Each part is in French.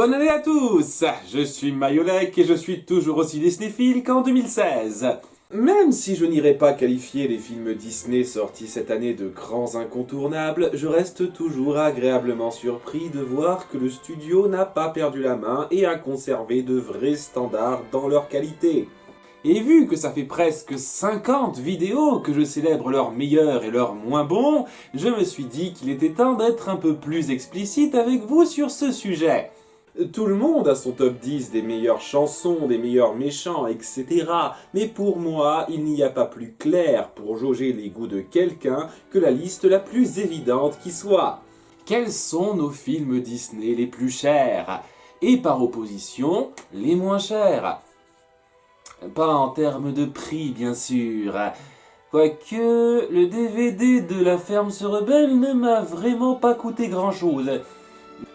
Bonne année à tous! Je suis Mayolek et je suis toujours aussi Disneyphile qu'en 2016. Même si je n'irai pas qualifier les films Disney sortis cette année de grands incontournables, je reste toujours agréablement surpris de voir que le studio n'a pas perdu la main et a conservé de vrais standards dans leur qualité. Et vu que ça fait presque 50 vidéos que je célèbre leurs meilleurs et leurs moins bons, je me suis dit qu'il était temps d'être un peu plus explicite avec vous sur ce sujet. Tout le monde a son top 10 des meilleures chansons, des meilleurs méchants, etc. Mais pour moi, il n'y a pas plus clair pour jauger les goûts de quelqu'un que la liste la plus évidente qui soit. Quels sont nos films Disney les plus chers? Et par opposition, les moins chers? Pas en termes de prix, bien sûr. Quoique, le DVD de La Ferme se rebelle ne m'a vraiment pas coûté grand-chose.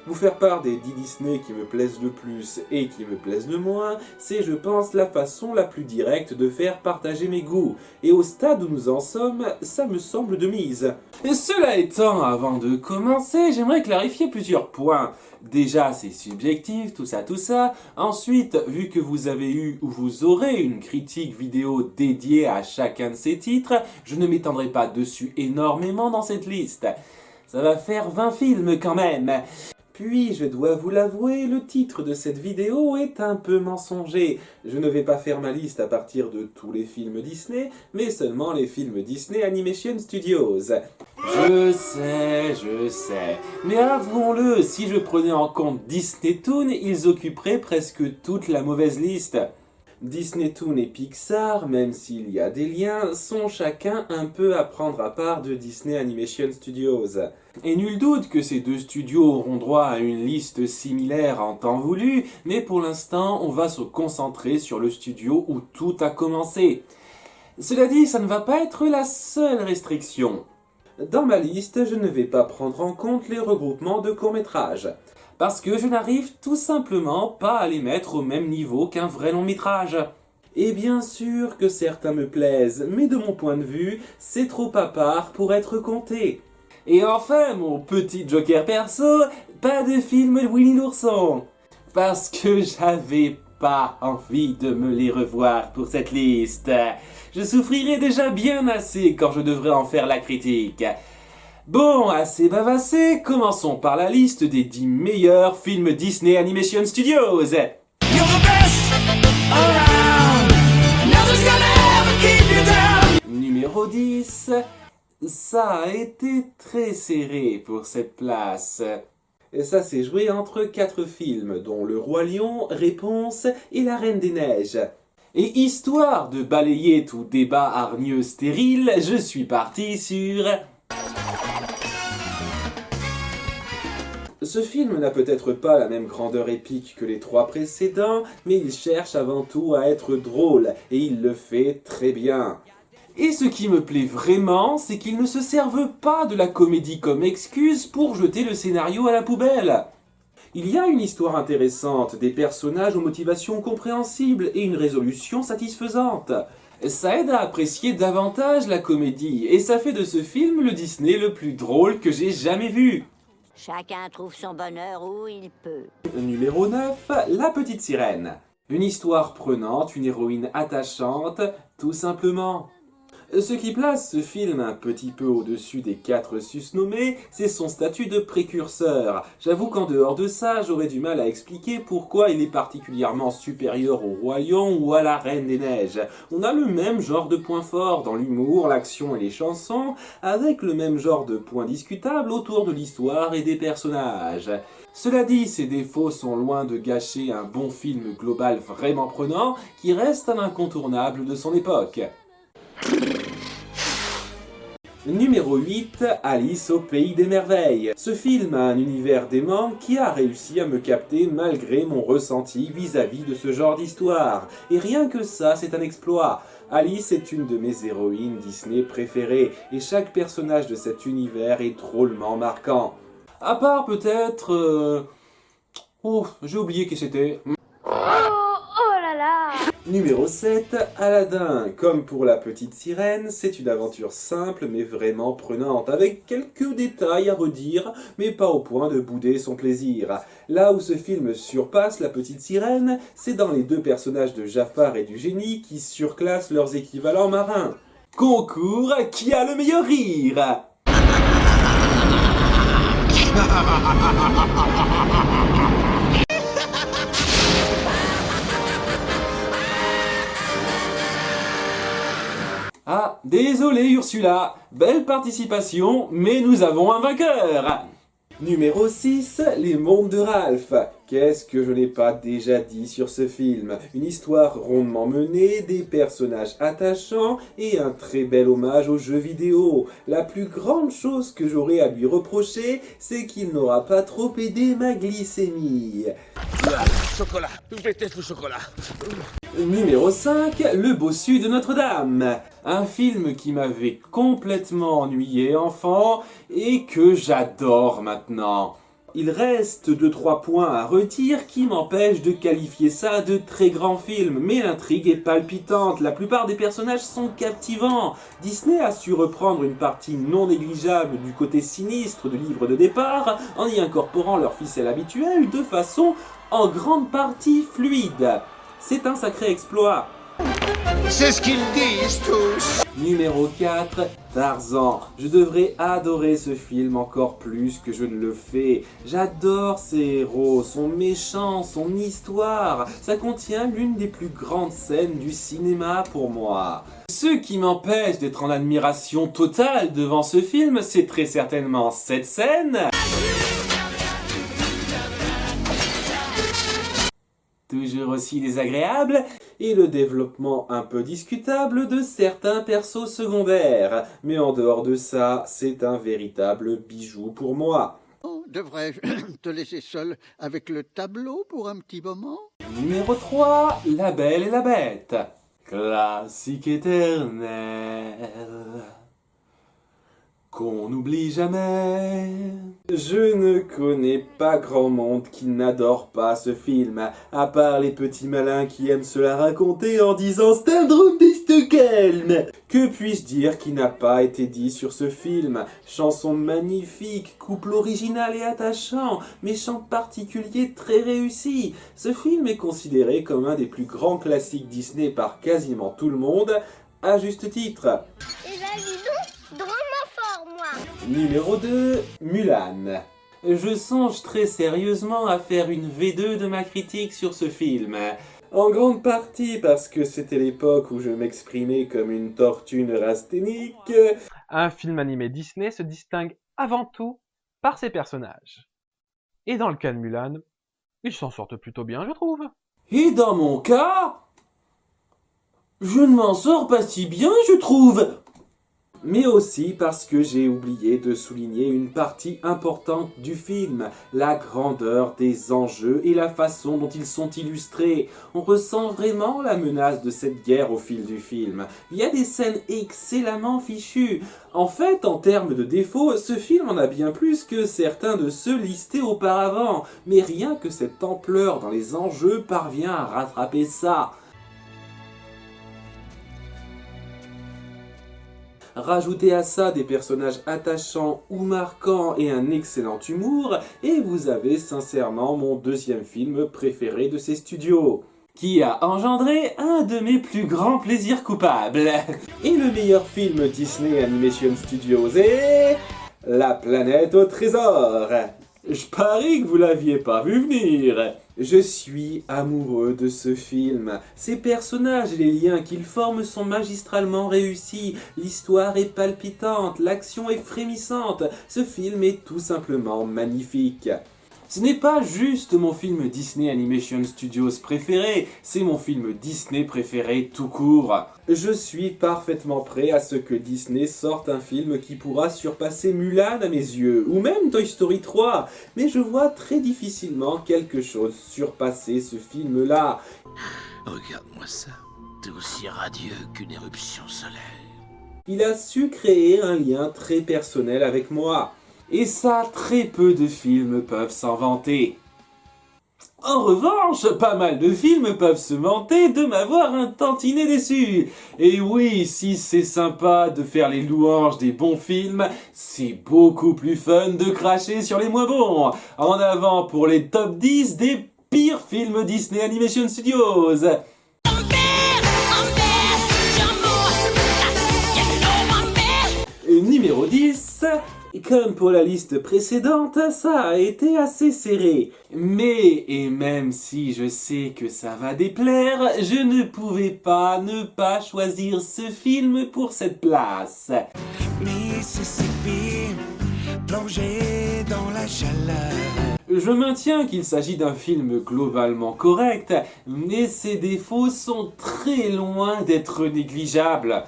Vous faire part des 10 Disney qui me plaisent le plus et qui me plaisent le moins, c'est je pense la façon la plus directe de faire partager mes goûts. Et au stade où nous en sommes, ça me semble de mise. Et cela étant, avant de commencer, j'aimerais clarifier plusieurs points. Déjà, c'est subjectif, tout ça. Ensuite, vu que vous avez eu ou vous aurez une critique vidéo dédiée à chacun de ces titres, je ne m'étendrai pas dessus énormément dans cette liste. Ça va faire 20 films quand même. Puis, je dois vous l'avouer, le titre de cette vidéo est un peu mensonger. Je ne vais pas faire ma liste à partir de tous les films Disney, mais seulement les films Disney Animation Studios. Je sais. Mais avouons-le, si je prenais en compte Disney Toon, ils occuperaient presque toute la mauvaise liste. Disney Toon et Pixar, même s'il y a des liens, sont chacun un peu à prendre à part de Disney Animation Studios. Et nul doute que ces deux studios auront droit à une liste similaire en temps voulu, mais pour l'instant, on va se concentrer sur le studio où tout a commencé. Cela dit, ça ne va pas être la seule restriction. Dans ma liste, je ne vais pas prendre en compte les regroupements de courts-métrages. Parce que je n'arrive tout simplement pas à les mettre au même niveau qu'un vrai long-métrage. Et bien sûr que certains me plaisent, mais de mon point de vue, c'est trop à part pour être compté. Et enfin, mon petit Joker perso, pas de film Winnie l'ourson. Parce que j'avais pas envie de me les revoir pour cette liste. Je souffrirai déjà bien assez quand je devrais en faire la critique. Bon, assez bavassé, commençons par la liste des 10 meilleurs films Disney Animation Studios. Numéro 10, ça a été très serré pour cette place. Et ça s'est joué entre 4 films, dont Le Roi Lion, Réponse et La Reine des Neiges. Et histoire de balayer tout débat hargneux stérile, je suis parti sur... Ce film n'a peut-être pas la même grandeur épique que les 3 précédents, mais il cherche avant tout à être drôle, et il le fait très bien. Et ce qui me plaît vraiment, c'est qu'il ne se serve pas de la comédie comme excuse pour jeter le scénario à la poubelle. Il y a une histoire intéressante, des personnages aux motivations compréhensibles et une résolution satisfaisante. Ça aide à apprécier davantage la comédie, et ça fait de ce film le Disney le plus drôle que j'ai jamais vu. Chacun trouve son bonheur où il peut. Numéro 9, La Petite Sirène. Une histoire prenante, une héroïne attachante, tout simplement. Ce qui place ce film un petit peu au-dessus des 4 susnommés, c'est son statut de précurseur. J'avoue qu'en dehors de ça, j'aurais du mal à expliquer pourquoi il est particulièrement supérieur au Roi Lion ou à la Reine des Neiges. On a le même genre de points forts dans l'humour, l'action et les chansons, avec le même genre de points discutables autour de l'histoire et des personnages. Cela dit, ses défauts sont loin de gâcher un bon film global vraiment prenant, qui reste un incontournable de son époque. Numéro 8, Alice au Pays des Merveilles. Ce film a un univers dément qui a réussi à me capter malgré mon ressenti vis-à-vis de ce genre d'histoire. Et rien que ça, c'est un exploit. Alice est une de mes héroïnes Disney préférées, et chaque personnage de cet univers est drôlement marquant. À part peut-être... Oh, j'ai oublié qui c'était. Oh là là! Numéro 7, Aladdin. Comme pour La Petite Sirène, c'est une aventure simple mais vraiment prenante, avec quelques détails à redire, mais pas au point de bouder son plaisir. Là où ce film surpasse La Petite Sirène, c'est dans les deux personnages de Jafar et du génie qui surclassent leurs équivalents marins. Concours, qui a le meilleur rire? Ah, désolé Ursula, belle participation, mais nous avons un vainqueur. Numéro 6, Les Mondes de Ralph. Qu'est-ce que je n'ai pas déjà dit sur ce film? Une histoire rondement menée, des personnages attachants et un très bel hommage aux jeux vidéo. La plus grande chose que j'aurais à lui reprocher, c'est qu'il n'aura pas trop aidé ma glycémie. Chocolat, je déteste le chocolat. Numéro 5, Le Bossu de Notre-Dame. Un film qui m'avait complètement ennuyé enfant et que j'adore maintenant. Il reste 2-3 points à redire qui m'empêchent de qualifier ça de très grand film, mais l'intrigue est palpitante, la plupart des personnages sont captivants. Disney a su reprendre une partie non négligeable du côté sinistre du livre de départ en y incorporant leur ficelle habituelle de façon en grande partie fluide. C'est un sacré exploit. C'est ce qu'ils disent tous. Numéro 4, Tarzan. Je devrais adorer ce film encore plus que je ne le fais. J'adore ses héros, son méchant, son histoire. Ça contient l'une des plus grandes scènes du cinéma pour moi. Ce qui m'empêche d'être en admiration totale devant ce film, c'est très certainement cette scène. Toujours aussi désagréable, et le développement un peu discutable de certains persos secondaires. Mais en dehors de ça, c'est un véritable bijou pour moi. Oh, devrais-je te laisser seul avec le tableau pour un petit moment? Numéro 3, La Belle et la Bête. Classique éternel qu'on n'oublie jamais. Je ne connais pas grand monde qui n'adore pas ce film, à part les petits malins qui aiment se la raconter en disant Syndrome de Stockholm. Que puis-je dire qui n'a pas été dit sur ce film? Chanson magnifique, couple original et attachant, méchant particulier très réussi. Ce film est considéré comme un des plus grands classiques Disney par quasiment tout le monde, à juste titre. Eh ben dis donc, drôlement fort, moi. Numéro 2, Mulan. Je songe très sérieusement à faire une V2 de ma critique sur ce film. En grande partie parce que c'était l'époque où je m'exprimais comme une tortue neurasthénique. Un film animé Disney se distingue avant tout par ses personnages. Et dans le cas de Mulan, ils s'en sortent plutôt bien, je trouve. Et dans mon cas, je ne m'en sors pas si bien, je trouve. Mais aussi parce que j'ai oublié de souligner une partie importante du film, la grandeur des enjeux et la façon dont ils sont illustrés. On ressent vraiment la menace de cette guerre au fil du film. Il y a des scènes excellemment fichues. En fait, en termes de défauts, ce film en a bien plus que certains de ceux listés auparavant. Mais rien que cette ampleur dans les enjeux parvient à rattraper ça. Rajoutez à ça des personnages attachants ou marquants et un excellent humour, et vous avez sincèrement mon deuxième film préféré de ces studios, qui a engendré un de mes plus grands plaisirs coupables. Et le meilleur film Disney Animation Studios est... La planète au trésor. Je parie que vous l'aviez pas vu venir. Je suis amoureux de ce film. Ses personnages et les liens qu'ils forment sont magistralement réussis. L'histoire est palpitante, l'action est frémissante. Ce film est tout simplement magnifique. Ce n'est pas juste mon film Disney Animation Studios préféré, c'est mon film Disney préféré tout court. Je suis parfaitement prêt à ce que Disney sorte un film qui pourra surpasser Mulan à mes yeux, ou même Toy Story 3, mais je vois très difficilement quelque chose surpasser ce film-là. Regarde-moi ça, t'es aussi radieux qu'une éruption solaire. Il a su créer un lien très personnel avec moi. Et ça, très peu de films peuvent s'en vanter. En revanche, pas mal de films peuvent se vanter de m'avoir un tantinet déçu. Et oui, si c'est sympa de faire les louanges des bons films, c'est beaucoup plus fun de cracher sur les moins bons. En avant pour les top 10 des pires films Disney Animation Studios. Numéro 10. Comme pour la liste précédente, ça a été assez serré. Mais, et même si je sais que ça va déplaire, je ne pouvais pas ne pas choisir ce film pour cette place. Mississippi, plongé dans la chaleur. Je maintiens qu'il s'agit d'un film globalement correct, mais ses défauts sont très loin d'être négligeables.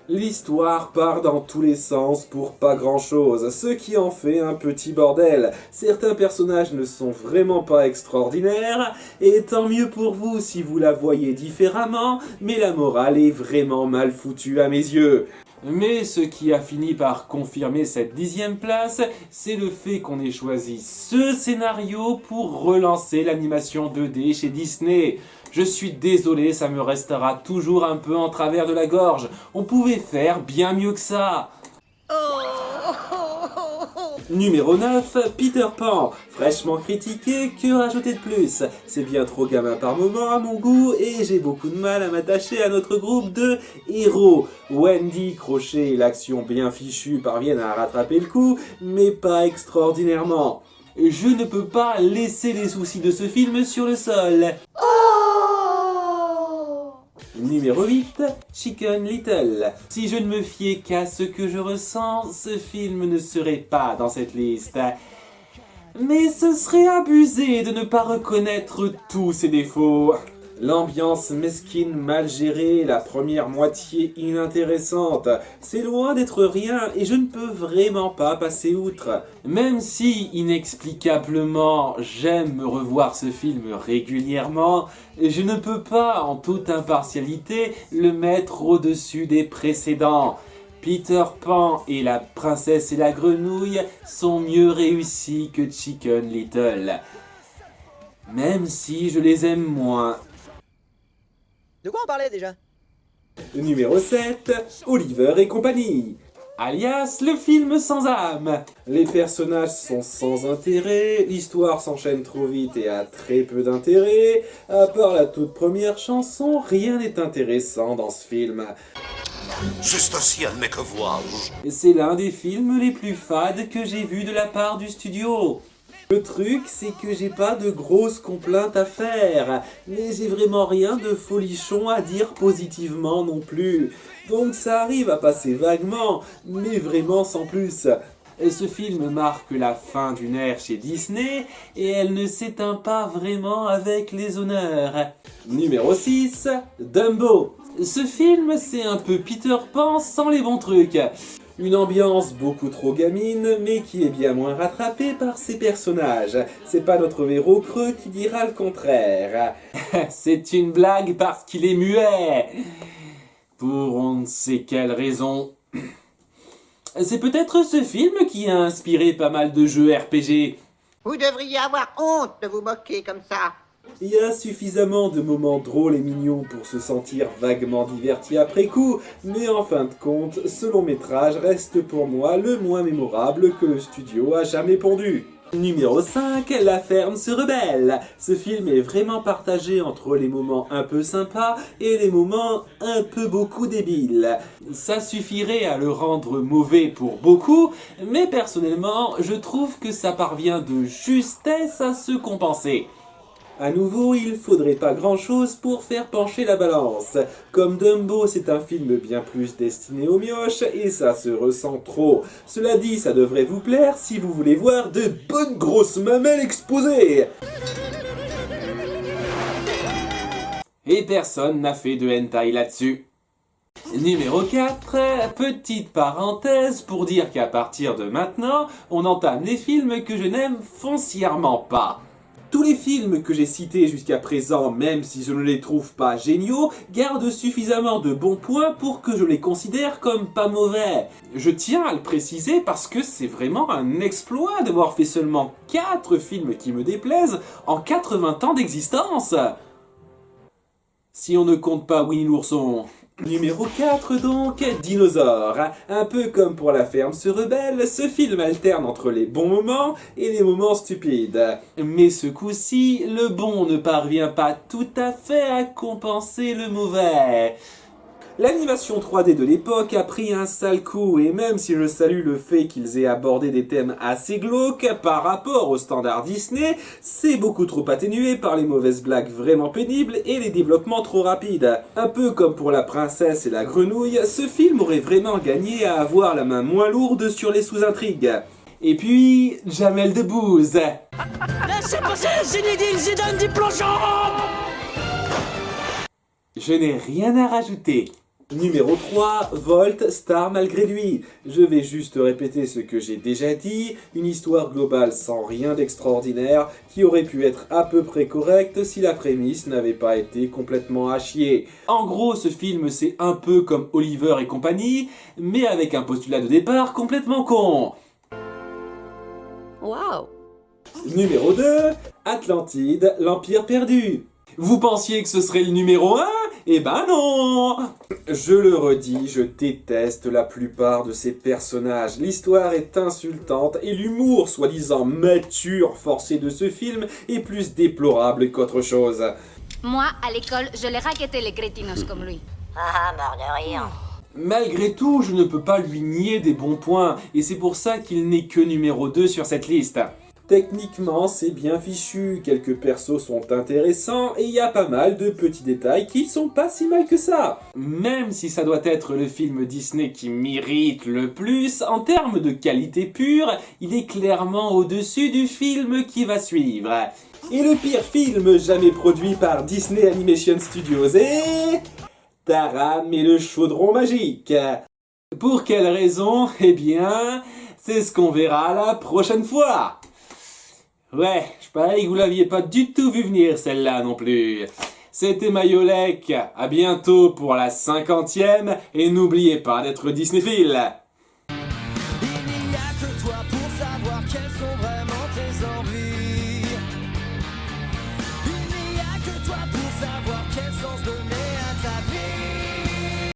L'histoire part dans tous les sens pour pas grand chose, ce qui en fait un petit bordel. Certains personnages ne sont vraiment pas extraordinaires, et tant mieux pour vous si vous la voyez différemment, mais la morale est vraiment mal foutue à mes yeux. Mais ce qui a fini par confirmer cette 10e place, c'est le fait qu'on ait choisi ce scénario pour relancer l'animation 2D chez Disney. Je suis désolé, ça me restera toujours un peu en travers de la gorge. On pouvait faire bien mieux que ça. Numéro 9, Peter Pan. Fraîchement critiqué, que rajouter de plus? C'est bien trop gamin par moment à mon goût et j'ai beaucoup de mal à m'attacher à notre groupe de héros. Wendy, Crochet et l'action bien fichue parviennent à rattraper le coup, mais pas extraordinairement. Je ne peux pas laisser les soucis de ce film sur le sol. Numéro 8, Chicken Little. Si je ne me fiais qu'à ce que je ressens, ce film ne serait pas dans cette liste. Mais ce serait abusé de ne pas reconnaître tous ses défauts. L'ambiance mesquine mal gérée, la première moitié inintéressante, c'est loin d'être rien et je ne peux vraiment pas passer outre. Même si, inexplicablement, j'aime me revoir ce film régulièrement, je ne peux pas, en toute impartialité, le mettre au-dessus des précédents. Peter Pan et la princesse et la grenouille sont mieux réussis que Chicken Little. Même si je les aime moins. De quoi on parlait déjà? Numéro 7, Oliver et compagnie. Alias le film sans âme. Les personnages sont sans intérêt, l'histoire s'enchaîne trop vite et a très peu d'intérêt. À part la toute première chanson, rien n'est intéressant dans ce film. Juste aussi admet que vois-je. C'est l'un des films les plus fades que j'ai vu de la part du studio. Le truc, c'est que j'ai pas de grosses complaintes à faire, mais j'ai vraiment rien de folichon à dire positivement non plus. Donc ça arrive à passer vaguement, mais vraiment sans plus. Ce film marque la fin d'une ère chez Disney, et elle ne s'éteint pas vraiment avec les honneurs. Numéro 6, Dumbo. Ce film, c'est un peu Peter Pan sans les bons trucs. Une ambiance beaucoup trop gamine, mais qui est bien moins rattrapée par ses personnages. C'est pas notre héros creux qui dira le contraire. C'est une blague parce qu'il est muet. Pour on ne sait quelle raison. C'est peut-être ce film qui a inspiré pas mal de jeux RPG. Vous devriez avoir honte de vous moquer comme ça. Il y a suffisamment de moments drôles et mignons pour se sentir vaguement diverti après coup, mais en fin de compte, ce long métrage reste pour moi le moins mémorable que le studio a jamais pondu. Numéro 5, La ferme se rebelle. Ce film est vraiment partagé entre les moments un peu sympas et les moments un peu beaucoup débiles. Ça suffirait à le rendre mauvais pour beaucoup, mais personnellement, je trouve que ça parvient de justesse à se compenser. À nouveau, il faudrait pas grand-chose pour faire pencher la balance. Comme Dumbo, c'est un film bien plus destiné aux mioches, et ça se ressent trop. Cela dit, ça devrait vous plaire si vous voulez voir de bonnes grosses mamelles exposées. Et personne n'a fait de hentai là-dessus. Numéro 4, petite parenthèse pour dire qu'à partir de maintenant, on entame les films que je n'aime foncièrement pas. Tous les films que j'ai cités jusqu'à présent, même si je ne les trouve pas géniaux, gardent suffisamment de bons points pour que je les considère comme pas mauvais. Je tiens à le préciser parce que c'est vraiment un exploit d'avoir fait seulement 4 films qui me déplaisent en 80 ans d'existence. Si on ne compte pas Winnie l'ourson. Numéro 4 donc, Dinosaure. Un peu comme pour La Ferme se rebelle, ce film alterne entre les bons moments et les moments stupides. Mais ce coup-ci, le bon ne parvient pas tout à fait à compenser le mauvais. L'animation 3D de l'époque a pris un sale coup, et même si je salue le fait qu'ils aient abordé des thèmes assez glauques par rapport aux standards Disney, c'est beaucoup trop atténué par les mauvaises blagues vraiment pénibles et les développements trop rapides. Un peu comme pour La Princesse et la Grenouille, ce film aurait vraiment gagné à avoir la main moins lourde sur les sous-intrigues. Et puis, Jamel Debbouze. Laissez passer Zinedine Zidane du plongeon. Je n'ai rien à rajouter. Numéro 3, Volt, star malgré lui. Je vais juste répéter ce que j'ai déjà dit, une histoire globale sans rien d'extraordinaire, qui aurait pu être à peu près correcte si la prémisse n'avait pas été complètement à chier. En gros, ce film c'est un peu comme Oliver et compagnie, mais avec un postulat de départ complètement con. Waouh. Numéro 2, Atlantide, l'Empire perdu. Vous pensiez que ce serait le numéro 1 ? Eh ben non! Je le redis, je déteste la plupart de ces personnages. L'histoire est insultante et l'humour, soi-disant mature, forcé de ce film, est plus déplorable qu'autre chose. Moi, à l'école, je les raquettais les crétinos comme lui. Ah, mort de rire. Malgré tout, je ne peux pas lui nier des bons points, et c'est pour ça qu'il n'est que numéro 2 sur cette liste. Techniquement, c'est bien fichu, quelques persos sont intéressants et il y a pas mal de petits détails qui sont pas si mal que ça. Même si ça doit être le film Disney qui m'irrite le plus, en termes de qualité pure, il est clairement au-dessus du film qui va suivre. Et le pire film jamais produit par Disney Animation Studios est... Taram et le chaudron magique. Pour quelle raison ? Eh bien, c'est ce qu'on verra la prochaine fois. Ouais, je parie que vous l'aviez pas du tout vu venir celle-là non plus. C'était Mayolek, à bientôt pour la 50e, et n'oubliez pas d'être Disneyphile.